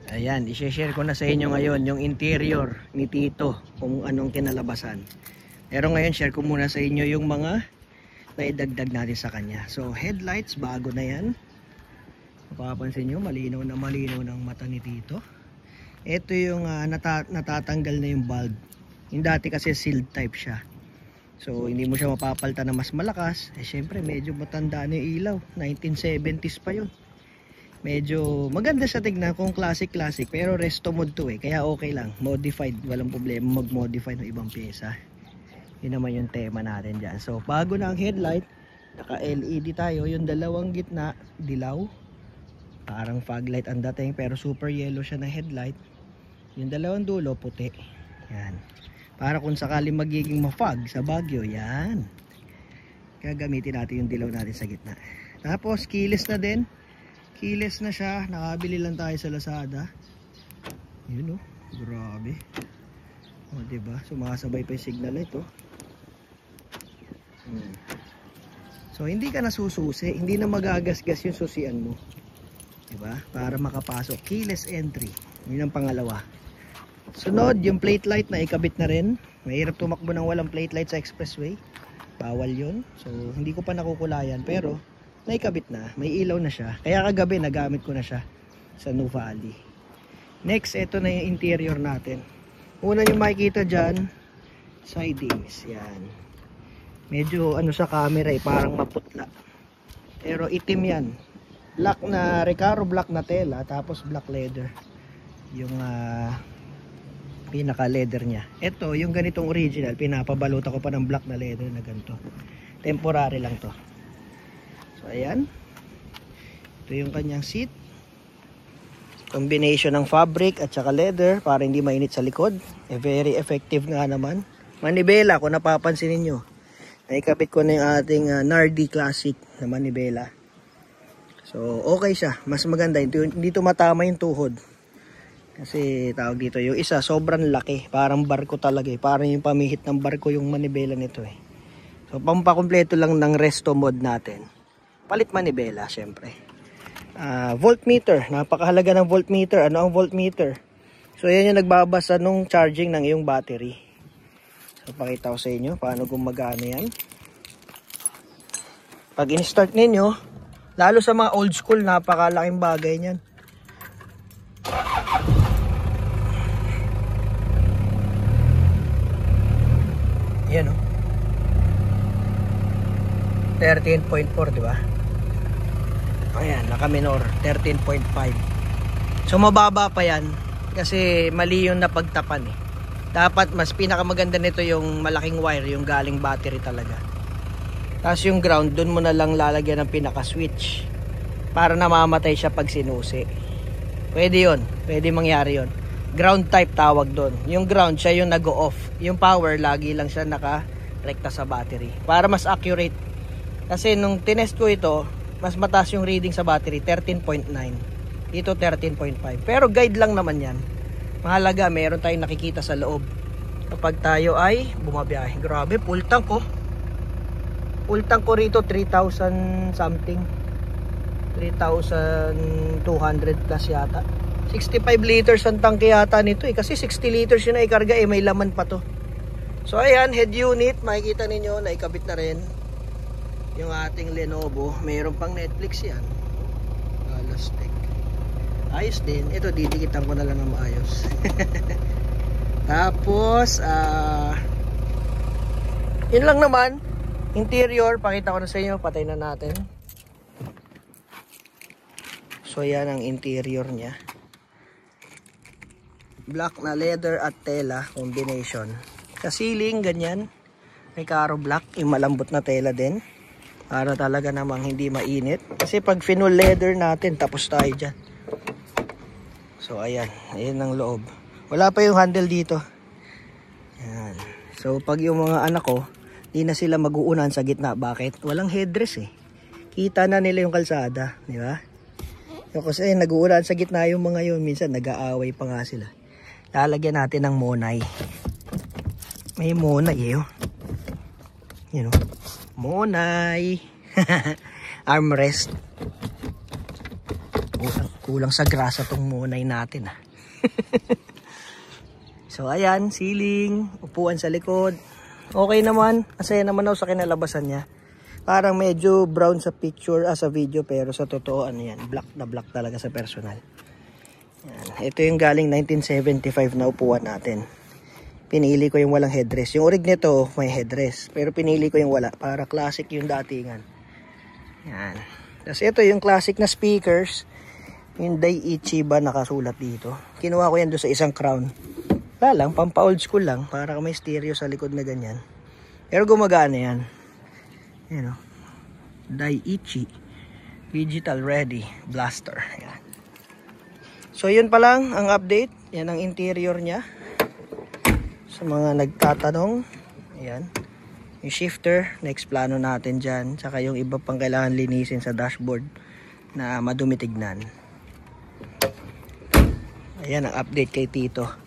Ayan, i-share ko na sa inyo ngayon yung interior ni Tito, kung anong kinalabasan. Pero ngayon share ko muna sa inyo yung mga naidagdag natin sa kanya. So headlights, bago na yan. Mapapansin nyo, malinaw na malinaw ng mata ni Tito. Ito yung natatanggal na yung bulb. Yung dati kasi sealed type siya. So hindi mo siya mapapalta na mas malakas. Syempre medyo matanda na yung ilaw, 1970s pa yun. Medyo maganda sa tignan kung classic pero resto mode to kaya okay lang, modified, walang problema mag-modify ng ibang pyesa. Yun naman yung tema natin dyan. So bago na ang headlight, naka LED tayo, yung dalawang gitna dilaw, parang fog light ang dating pero super yellow siya na headlight. Yung dalawang dulo puti, yan, para kung sakali magiging ma-fog sa Baguio, yan, gagamitin natin yung dilaw natin sa gitna. Tapos keyless na din. Keyless na siya, nakabili lang tayo sa Lazada. Yun grabe. Diba? Sumasabay pa yung signal light So hindi ka nasususi, hindi na magagasgas yung susian mo. Diba? Para makapasok. Keyless entry. Yun ang pangalawa. Sunod, yung plate light na ikabit na rin. Mahirap tumakbo ng walang plate light sa expressway. Bawal yun. So hindi ko pa nakukulayan, pero naikabit na, may ilaw na siya. Kaya kagabi nagamit ko na siya sa New Valley. Next, ito na yung interior natin. Una yung makikita dyan, sidings, yan. Medyo sa camera parang maputla. Pero itim yan. Black na Recaro, black na tela, tapos black leather. Yung pinaka leather niya. Ito, yung ganitong original, pinapabalota ko pa ng black na leather na ganito. Temporary lang to. So ayan, ito yung kanyang seat, combination ng fabric at saka leather para hindi mainit sa likod. Very effective nga naman. Manibela, kung napapansin niyo, naikabit ko na yung ating Nardi Classic na manibela. So okay siya, mas maganda, hindi tumatama yung tuhod. Kasi tawag dito, yung isa sobrang laki, parang barko talaga parang yung pamihit ng barko yung manibela nito So pampakumpleto lang ng resto mode natin. Palit manibela, syempre. Voltmeter, napakahalaga ng voltmeter. Ano ang voltmeter? So yan yung nagbabasa nung charging ng iyong battery. So pakita ko sa inyo paano gumagana yan. Pag in-start ninyo, lalo sa mga old school, napakalaking bagay niyan. Yan 13.4, di ba? Ayan, naka-minor, 13.5. So mababa pa yan kasi mali yung napagtapan Dapat mas pinakamaganda nito yung malaking wire, yung galing battery talaga. Tapos yung ground, dun mo na lang lalagyan ng pinaka-switch para namamatay siya pag sinusi. Pwede yun, pwede mangyari yun. Ground type tawag dun. Yung ground, siya yung nag-off. Yung power, lagi lang siya naka-rekta sa battery para mas accurate. Kasi nung tinest ko ito, mas mataas yung reading sa battery, 13.9. Dito 13.5. Pero guide lang naman yan. Mahalaga, meron tayong nakikita sa loob kapag tayo ay bumabiyahe. Grabe, full tank Full tank ko rito, 3,000 something. 3,200 plus yata. 65 liters ang tangke yata nito kasi 60 liters yun na ikarga may laman pa to. So ayan, head unit, makikita ninyo, naikabit na rin yung ating Lenovo. Mayroon pang Netflix yan. Alastek. Ayos din. Ito, didikitan ko na lang ng maayos. Tapos yun lang naman. Interior, pakita ko na sa inyo. Patay na natin. So yan ang interior niya. Black na leather at tela combination. Sa ceiling, ganyan. Recaro black. Yung malambot na tela din. Para talaga namang hindi mainit. Kasi pag full leather natin, tapos tayo dyan. So ayan, ayan ang loob. Wala pa yung handle dito. Ayan. So pag yung mga anak ko, di na sila mag-uunan sa gitna. Bakit? Walang headrest Kita na nila yung kalsada, di ba? So, kasi nag-uunan sa gitna yung mga yun. Minsan nag-aaway pa nga sila. Lalagyan natin ng monay. May monay You know, monay. Armrest. Kulang sa grasa tong munay natin ah. So ayan, ceiling, upuan sa likod. Okay naman, masaya naman ako sa kinalabasan niya. Parang medyo brown sa picture, sa video, pero sa totoo ano yan, black na black talaga sa personal. Yan. Ito yung galing 1975 na upuan natin. Pinili ko yung walang headrest. Yung orig nito may headrest, pero pinili ko yung wala para classic yung datingan. Yan. Tapos ito yung classic na speakers, yung Daiichi ba nakasulat dito. Kinuha ko yan doon sa isang crown. Wala lang, pampa old school lang, para may stereo sa likod na ganyan. Pero gumagana yan. Yan o. Daiichi Digital Ready Blaster. Yan. So yun pa lang ang update. Yan ang interior niya. Sa mga nagtatanong, ayan. Yung shifter, next plano natin dyan. Tsaka yung iba pang kailangan linisin sa dashboard na madumi tignan. Ayan ang update kay Tito.